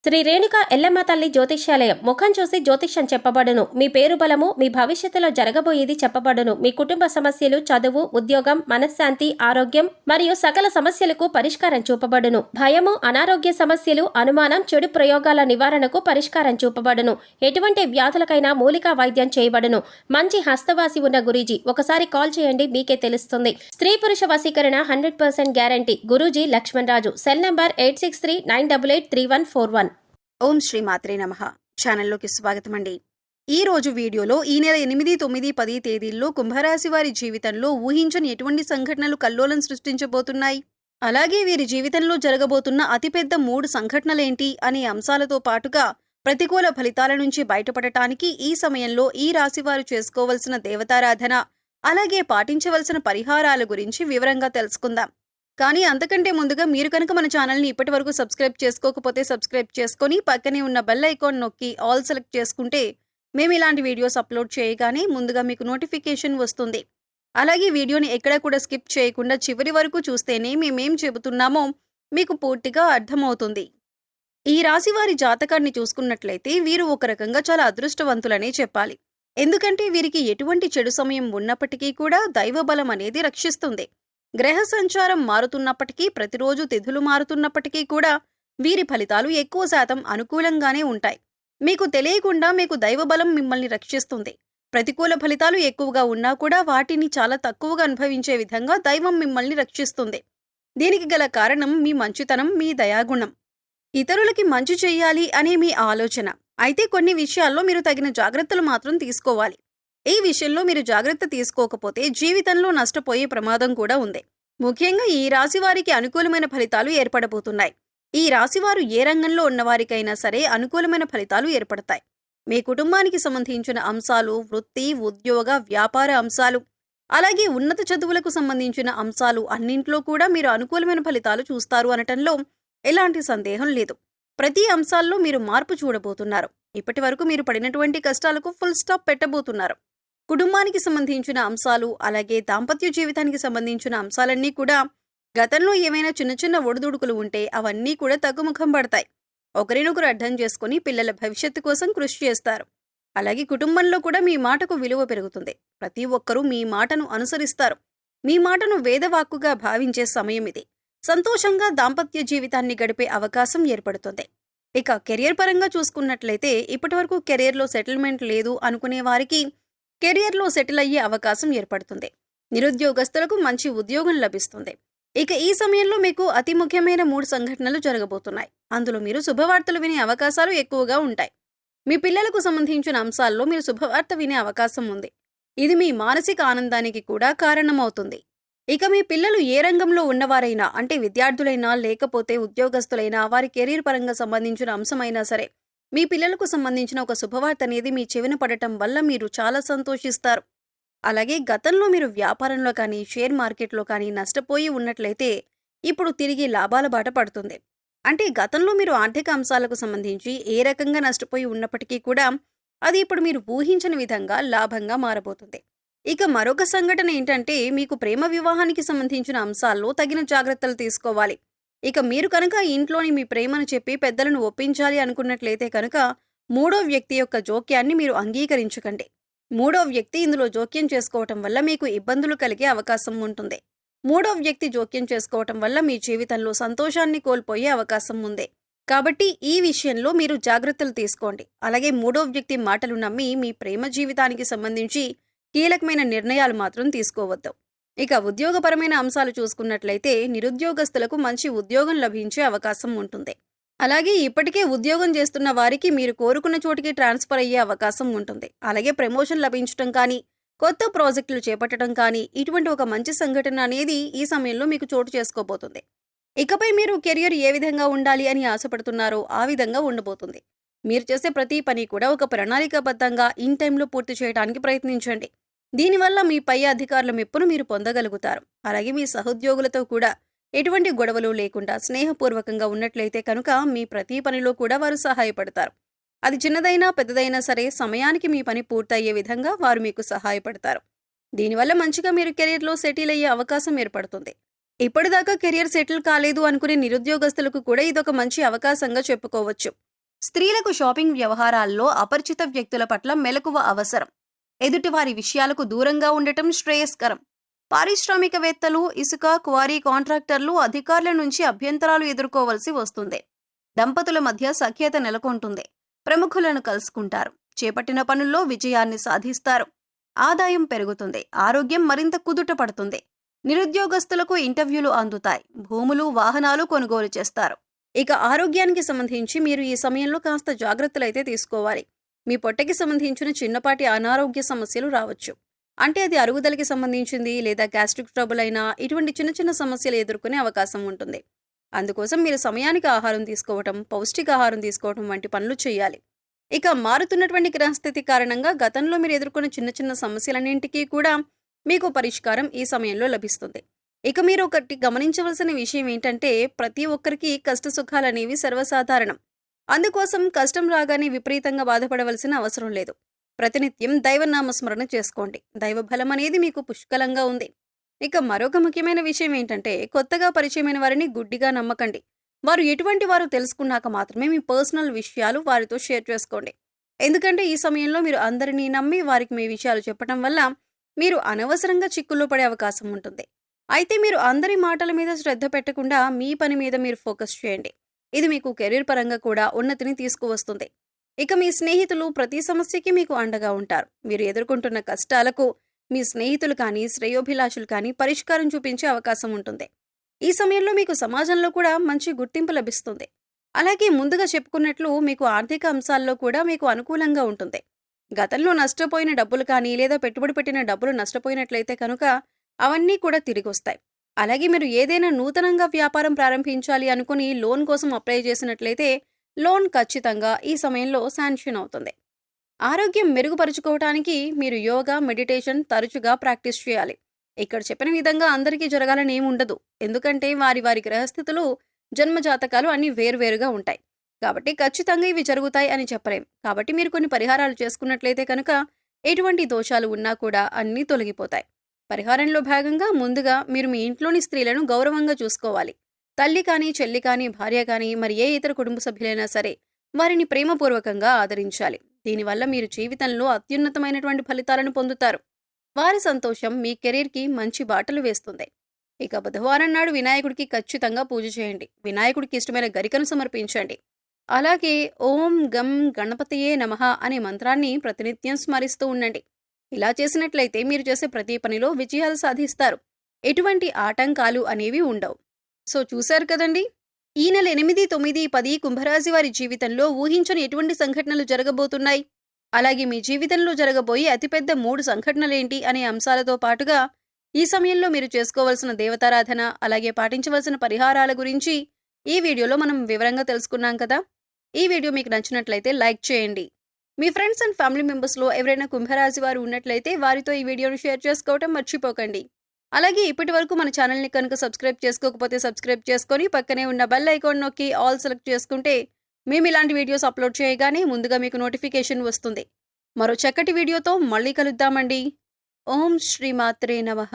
శ్రీ రేణుక ఎల్లమ్మ తల్లి జ్యోతిష్యాలయం. ముఖం చూసి జ్యోతిష్యం చెప్పబడును. మీ పేరు బలము, మీ భవిష్యత్తులో జరగబోయేది చెప్పబడును. మీ కుటుంబ సమస్యలు, చదువు, ఉద్యోగం, మనశ్శాంతి, ఆరోగ్యం మరియు సకల సమస్యలకు పరిష్కారం చూపబడును. భయము, అనారోగ్య సమస్యలు, అనుమానం, చెడు ప్రయోగాల నివారణకు పరిష్కారం చూపబడును. ఎటువంటి వ్యాధులకైనా మూలికా వైద్యం చేయబడును. మంచి హస్తవాసి ఉన్న గురూజీ. ఒకసారి కాల్ చేయండి, మీకే తెలుస్తుంది. స్త్రీ పురుష వశీకరణ 100% guarantee. Guruji Lakshman Raju. Cell number 8639883141. ఓం శ్రీ మాత్రే నమః. ఛానల్లోకి స్వాగతం అండి. ఈ రోజు వీడియోలో ఈ నెల 8, 9, 10 తేదీల్లో కుంభరాశి వారి జీవితంలో ఊహించని ఎటువంటి సంఘటనలు కల్లోలం సృష్టించబోతున్నాయి, అలాగే వీరి జీవితంలో జరగబోతున్న అతిపెద్ద 3 సంఘటనలేంటి అనే అంశాలతో పాటుగా ప్రతికూల ఫలితాల నుంచి బయటపడటానికి ఈ సమయంలో ఈ రాశివారు చేసుకోవలసిన దేవతారాధన, అలాగే పాటించవలసిన పరిహారాల గురించి వివరంగా తెలుసుకుందాం. కానీ అంతకంటే ముందుగా మీరు కనుక మన ఛానల్ని ఇప్పటి వరకు సబ్స్క్రైబ్ చేసుకోకపోతే సబ్స్క్రైబ్ చేసుకొని పక్కనే ఉన్న బెల్ ఐకాన్ నొక్కి ఆల్ సెలెక్ట్ చేసుకుంటే మేము ఇలాంటి వీడియోస్ అప్లోడ్ చేయగానే ముందుగా మీకు నోటిఫికేషన్ వస్తుంది. అలాగే వీడియోని ఎక్కడా కూడా స్కిప్ చేయకుండా చివరి వరకు చూస్తేనే మేమేం చెబుతున్నామో మీకు పూర్తిగా అర్థమవుతుంది. ఈ రాశి వారి జాతకాన్ని చూసుకున్నట్లయితే వీరు ఒక రకంగా చాలా అదృష్టవంతులనే చెప్పాలి. ఎందుకంటే వీరికి ఎటువంటి చెడు సమయం ఉన్నప్పటికీ కూడా దైవబలం అనేది రక్షిస్తుంది. గ్రహ సంచారం మారుతున్నప్పటికీ, ప్రతిరోజు తిథులు మారుతున్నప్పటికీ కూడా వీరి ఫలితాలు ఎక్కువ శాతం అనుకూలంగానే ఉంటాయి. మీకు తెలియకుండా మీకు దైవబలం మిమ్మల్ని రక్షిస్తుంది. ప్రతికూల ఫలితాలు ఎక్కువగా ఉన్నా కూడా వాటిని చాలా తక్కువగా అనుభవించే విధంగా దైవం మిమ్మల్ని రక్షిస్తుంది. దీనికి గల కారణం మీ మంచితనం, మీ దయాగుణం. ఇతరులకి మంచి చెయ్యాలి అనే మీ ఆలోచన. అయితే కొన్ని విషయాల్లో మీరు తగిన జాగ్రత్తలు మాత్రం తీసుకోవాలి. ఈ విషయంలో మీరు జాగ్రత్త తీసుకోకపోతే జీవితంలో నష్టపోయే ప్రమాదం కూడా ఉంది. ముఖ్యంగా ఈ రాశివారికి అనుకూలమైన ఫలితాలు ఏర్పడబోతున్నాయి. ఈ రాశివారు ఏ రంగంలో ఉన్నవారికైనా సరే అనుకూలమైన ఫలితాలు ఏర్పడతాయి. మీ కుటుంబానికి సంబంధించిన అంశాలు, వృత్తి, ఉద్యోగ, వ్యాపార అంశాలు, అలాగే ఉన్నత చదువులకు సంబంధించిన అంశాలు అన్నింట్లో కూడా మీరు అనుకూలమైన ఫలితాలు చూస్తారు అనటంలో ఎలాంటి సందేహం లేదు. ప్రతి అంశాల్లో మీరు మార్పు చూడబోతున్నారు. ఇప్పటి వరకు మీరు పడినటువంటి కష్టాలకు ఫుల్ స్టాప్ పెట్టబోతున్నారు. కుటుంబానికి సంబంధించిన అంశాలు, అలాగే దాంపత్య జీవితానికి సంబంధించిన అంశాలన్నీ కూడా గతంలో ఏమైనా చిన్న చిన్న ఒడిదుడుకులు ఉంటే అవన్నీ కూడా తగ్గుముఖం పడతాయి. ఒకరినొకరు అర్థం చేసుకుని పిల్లల భవిష్యత్తు కోసం కృషి చేస్తారు. అలాగే కుటుంబంలో కూడా మీ మాటకు విలువ పెరుగుతుంది. ప్రతి ఒక్కరూ మీ మాటను అనుసరిస్తారు. మీ మాటను వేదవాక్కుగా భావించే సమయం ఇది. సంతోషంగా దాంపత్య జీవితాన్ని గడిపే అవకాశం ఏర్పడుతుంది. ఇక కెరియర్ పరంగా చూసుకున్నట్లయితే ఇప్పటివరకు కెరియర్లో సెటిల్మెంట్ లేదు అనుకునే వారికి కెరియర్లో సెటిల్ అయ్యే అవకాశం ఏర్పడుతుంది. నిరుద్యోగస్తులకు మంచి ఉద్యోగం లభిస్తుంది. ఇక ఈ సమయంలో మీకు అతి ముఖ్యమైన 3 సంఘటనలు జరగబోతున్నాయి. అందులో మీరు శుభవార్తలు వినే అవకాశాలు ఎక్కువగా ఉంటాయి. మీ పిల్లలకు సంబంధించిన అంశాల్లో మీరు శుభవార్త వినే అవకాశం ఉంది. ఇది మీ మానసిక ఆనందానికి కూడా కారణమవుతుంది. ఇక మీ పిల్లలు ఏ రంగంలో ఉన్నవారైనా, అంటే విద్యార్థులైనా లేకపోతే ఉద్యోగస్తులైనా, వారి కెరీర్ పరంగా సంబంధించిన అంశమైనా సరే, మీ పిల్లలకు సంబంధించిన ఒక శుభవార్త అనేది మీ చెవిన పడటం వల్ల మీరు చాలా సంతోషిస్తారు. అలాగే గతంలో మీరు వ్యాపారంలో కానీ, షేర్ మార్కెట్లో కానీ నష్టపోయి ఉన్నట్లయితే ఇప్పుడు తిరిగి లాభాల బాట పడుతుంది. అంటే గతంలో మీరు ఆర్థిక అంశాలకు సంబంధించి ఏ రకంగా నష్టపోయి ఉన్నప్పటికీ కూడా అది ఇప్పుడు మీరు ఊహించని విధంగా లాభంగా మారబోతుంది. ఇక మరొక సంఘటన ఏంటంటే మీకు ప్రేమ వివాహానికి సంబంధించిన అంశాల్లో తగిన జాగ్రత్తలు తీసుకోవాలి. ఇక మీరు కనుక ఇంట్లోని మీ ప్రేమను చెప్పి పెద్దలను ఒప్పించాలి అనుకున్నట్లయితే కనుక 3వ వ్యక్తి యొక్క జోక్యాన్ని మీరు అంగీకరించకండి. 3వ వ్యక్తి ఇందులో జోక్యం చేసుకోవటం వల్ల మీకు ఇబ్బందులు కలిగే అవకాశం ఉంటుంది. 3వ వ్యక్తి జోక్యం చేసుకోవటం వల్ల మీ జీవితంలో సంతోషాన్ని కోల్పోయే అవకాశం ఉంది. కాబట్టి ఈ విషయంలో మీరు జాగ్రత్తలు తీసుకోండి. అలాగే 3వ వ్యక్తి మాటలు నమ్మి మీ ప్రేమ జీవితానికి సంబంధించి కీలకమైన నిర్ణయాలు మాత్రం తీసుకోవద్దు. ఇక ఉద్యోగపరమైన అంశాలు చూసుకున్నట్లయితే నిరుద్యోగస్తులకు మంచి ఉద్యోగం లభించే అవకాశం ఉంటుంది. అలాగే ఇప్పటికే ఉద్యోగం చేస్తున్న వారికి మీరు కోరుకున్న చోటికి ట్రాన్స్ఫర్ అయ్యే అవకాశం ఉంటుంది. అలాగే ప్రమోషన్ లభించడం కానీ, కొత్త ప్రాజెక్టులు చేపట్టడం కానీ, ఇటువంటి ఒక మంచి సంఘటన అనేది ఈ సమయంలో మీకు చోటు చేసుకోబోతుంది. ఇకపై మీరు కెరియర్ ఏ విధంగా ఉండాలి అని ఆశపడుతున్నారో ఆ విధంగా ఉండబోతుంది. మీరు చేసే ప్రతి పని కూడా ఒక ప్రణాళికాబద్ధంగా ఇన్ టైంలో పూర్తి చేయడానికి ప్రయత్నించండి. దీనివల్ల మీ పై అధికారుల మెప్పును మీరు పొందగలుగుతారు. అలాగే మీ సహోద్యోగులతో కూడా ఎటువంటి గొడవలు లేకుండా స్నేహపూర్వకంగా ఉన్నట్లయితే కనుక మీ ప్రతి పనిలో కూడా వారు సహాయపడతారు. అది చిన్నదైనా పెద్దదైనా సరే సమయానికి మీ పని పూర్తయ్యే విధంగా వారు మీకు సహాయపడతారు. దీనివల్ల మంచిగా మీరు కెరీర్లో సెటిల్ అయ్యే అవకాశం ఏర్పడుతుంది. ఇప్పటిదాకా కెరియర్ సెటిల్ కాలేదు అనుకునే నిరుద్యోగస్తులకు కూడా ఇదొక మంచి అవకాశంగా చెప్పుకోవచ్చు. స్త్రీలకు షాపింగ్ వ్యవహారాల్లో అపరిచిత వ్యక్తుల పట్ల మెలకువ అవసరం. ఎదుటివారి విషయాలకు దూరంగా ఉండటం శ్రేయస్కరం. పారిశ్రామికవేత్తలు, ఇసుక క్వారీ కాంట్రాక్టర్లు, అధికారుల నుంచి అభ్యంతరాలు ఎదుర్కోవలసి వస్తుంది. దంపతుల మధ్య సఖ్యత నెలకొంటుంది. ప్రముఖులను కలుసుకుంటారు. చేపట్టిన పనుల్లో విజయాన్ని సాధిస్తారు. ఆదాయం పెరుగుతుంది. ఆరోగ్యం మరింత కుదుట పడుతుంది. నిరుద్యోగస్తులకు ఇంటర్వ్యూలు అందుతాయి. భూములు, వాహనాలు కొనుగోలు చేస్తారు. ఇక ఆరోగ్యానికి సంబంధించి మీరు ఈ సమయంలో కాస్త జాగ్రత్తలైతే తీసుకోవాలి. మీ పొట్టకి సంబంధించిన చిన్నపాటి అనారోగ్య సమస్యలు రావచ్చు. అంటే అది అరుగుదలకి సంబంధించింది లేదా గ్యాస్ట్రిక్ ట్రబుల్ అయినా ఇటువంటి చిన్న చిన్న సమస్యలు ఎదుర్కొనే అవకాశం ఉంటుంది. అందుకోసం మీరు సమయానికి ఆహారం తీసుకోవటం, పౌష్టికాహారం తీసుకోవటం వంటి పనులు చేయాలి. ఇక మారుతున్నటువంటి గ్రహస్థితి కారణంగా గతంలో మీరు ఎదుర్కొన్న చిన్న చిన్న సమస్యలన్నింటికీ కూడా మీకు పరిష్కారం ఈ సమయంలో లభిస్తుంది. ఇక మీరు ఒకటి గమనించవలసిన విషయం ఏంటంటే, ప్రతి ఒక్కరికి కష్ట సుఖాలనేవి సర్వసాధారణం. అందుకోసం కష్టం రాగానే విపరీతంగా బాధపడవలసిన అవసరం లేదు. ప్రతినిత్యం దైవనామస్మరణ చేసుకోండి. దైవబలం అనేది మీకు పుష్కలంగా ఉంది. ఇక మరొక ముఖ్యమైన విషయం ఏంటంటే, కొత్తగా పరిచయమైన వారిని గుడ్డిగా నమ్మకండి. వారు ఎటువంటి వారు తెలుసుకున్నాక మాత్రమే మీ పర్సనల్ విషయాలు వారితో షేర్ చేసుకోండి. ఎందుకంటే ఈ సమయంలో మీరు అందరినీ నమ్మి వారికి మీ విషయాలు చెప్పడం వల్ల మీరు అనవసరంగా చిక్కుల్లో పడే అవకాశం ఉంటుంది. అయితే మీరు అందరి మాటల మీద శ్రద్ధ పెట్టకుండా మీ పని మీద మీరు ఫోకస్ చేయండి. ఇది మీకు కెరీర్ పరంగా కూడా ఉన్నతిని తీసుకువస్తుంది. ఇక మీ స్నేహితులు ప్రతి సమస్యకి మీకు అండగా ఉంటారు. మీరు ఎదుర్కొంటున్న కష్టాలకు మీ స్నేహితులు కానీ, శ్రేయోభిలాషులు కానీ పరిష్కారం చూపించే అవకాశం ఉంటుంది. ఈ సమయంలో మీకు సమాజంలో కూడా మంచి గుర్తింపు లభిస్తుంది. అలాగే ముందుగా చెప్పుకున్నట్లు మీకు ఆర్థిక అంశాల్లో కూడా మీకు అనుకూలంగా ఉంటుంది. గతంలో నష్టపోయిన డబ్బులు కానీ లేదా పెట్టుబడి పెట్టిన డబ్బులు నష్టపోయినట్లయితే కనుక అవన్నీ కూడా తిరిగి వస్తాయి. అలాగే మీరు ఏదైనా నూతనంగా వ్యాపారం ప్రారంభించాలి అనుకుని లోన్ కోసం అప్లై చేసినట్లయితే లోన్ ఖచ్చితంగా ఈ సమయంలో శాంక్షన్ అవుతుంది. ఆరోగ్యం మెరుగుపరుచుకోవటానికి మీరు యోగా, మెడిటేషన్ తరచుగా ప్రాక్టీస్ చేయాలి. ఇక్కడ చెప్పిన విధంగా అందరికీ జరగాలని ఏముండదు. ఎందుకంటే వారి వారి గ్రహస్థితులు, జన్మజాతకాలు అన్నీ వేరువేరుగా ఉంటాయి. కాబట్టి ఖచ్చితంగా ఇవి జరుగుతాయి అని చెప్పలేం. కాబట్టి మీరు కొన్ని పరిహారాలు చేసుకున్నట్లయితే కనుక ఎటువంటి దోషాలు ఉన్నా కూడా అన్నీ తొలగిపోతాయి. పరిహారంలో భాగంగా ముందుగా మీరు మీ ఇంట్లోని స్త్రీలను గౌరవంగా చూసుకోవాలి. తల్లి కానీ, చెల్లి కానీ, భార్య కానీ, మరి ఏ ఇతర కుటుంబ సభ్యులైనా సరే వారిని ప్రేమపూర్వకంగా ఆదరించాలి. దీనివల్ల మీరు జీవితంలో అత్యున్నతమైనటువంటి ఫలితాలను పొందుతారు. వారి సంతోషం మీ కెరీర్కి మంచి బాటలు వేస్తుంది. ఇక బుధవారం నాడు వినాయకుడికి ఖచ్చితంగా పూజ చేయండి. వినాయకుడికి ఇష్టమైన గరికను సమర్పించండి. అలాగే ఓం గం గణపతయే నమః అనే మంత్రాన్ని ప్రతినిత్యం స్మరిస్తూ ఉండండి. ఇలా చేసినట్లయితే మీరు చేసే ప్రతి పనిలో విజయాలు సాధిస్తారు. ఎటువంటి ఆటంకాలు అనేవి ఉండవు. సో చూశారు కదండి, ఈ నెల 8, 9, 10 కుంభరాశి వారి జీవితంలో ఊహించని ఎటువంటి సంఘటనలు జరగబోతున్నాయి, అలాగే మీ జీవితంలో జరగబోయే అతిపెద్ద 3 సంఘటనలేంటి అనే అంశాలతో పాటుగా ఈ సమయంలో మీరు చేసుకోవాల్సిన దేవతారాధన, అలాగే పాటించవలసిన పరిహారాల గురించి ఈ వీడియోలో మనం వివరంగా తెలుసుకున్నాం కదా. ఈ వీడియో మీకు నచ్చినట్లయితే లైక్ చేయండి. మీ ఫ్రెండ్స్ అండ్ ఫ్యామిలీ మెంబర్స్లో ఎవరైనా కుంభరాశి వారు ఉన్నట్లయితే వారితో ఈ వీడియోను షేర్ చేసుకోవటం మర్చిపోకండి. అలాగే ఇప్పటి వరకు మన ఛానల్ని కనుక సబ్స్క్రైబ్ చేసుకోకపోతే సబ్స్క్రైబ్ చేసుకొని పక్కనే ఉన్న బెల్ ఐకాన్ నొక్కి ఆల్ సెలెక్ట్ చేసుకుంటే మేము ఇలాంటి వీడియోస్ అప్లోడ్ చేయగానే ముందుగా మీకు నోటిఫికేషన్ వస్తుంది. మరో చక్కటి వీడియోతో మళ్ళీ కలుద్దామండి. ఓం శ్రీ మాత్రే నమః.